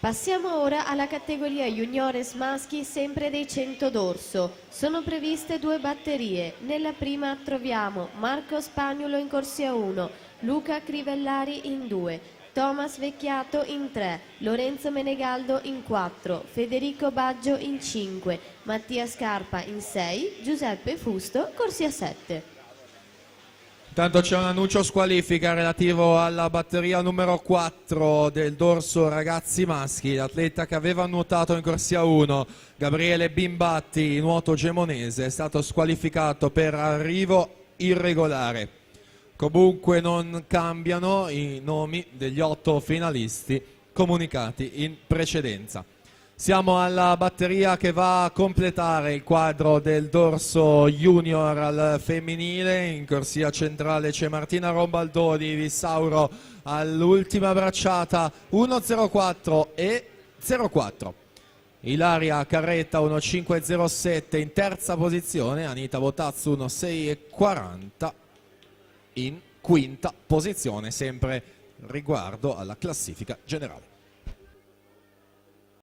Passiamo ora alla categoria juniores maschi, sempre dei 100 dorso. Sono previste 2 batterie. Nella prima troviamo Marco Spagnuolo in corsia 1, Luca Crivellari in 2, Thomas Vecchiato in 3, Lorenzo Menegaldo in 4, Federico Baggio in 5, Mattia Scarpa in 6, Giuseppe Fusto corsia 7. Intanto c'è un annuncio squalifica relativo alla batteria numero 4 del dorso ragazzi maschi. L'atleta che aveva nuotato in corsia 1, Gabriele Bimbatti, nuoto gemonese, è stato squalificato per arrivo irregolare. Comunque non cambiano i nomi degli 8 finalisti comunicati in precedenza. Siamo alla batteria che va a completare il quadro del dorso junior al femminile. In corsia centrale c'è Martina Rombaldoni, Vissauro all'ultima bracciata 1.04 e 0.4. Ilaria Carretta 1.5.07 in terza posizione, Anita Botazzo 1.6.40 in quinta posizione, sempre riguardo alla classifica generale.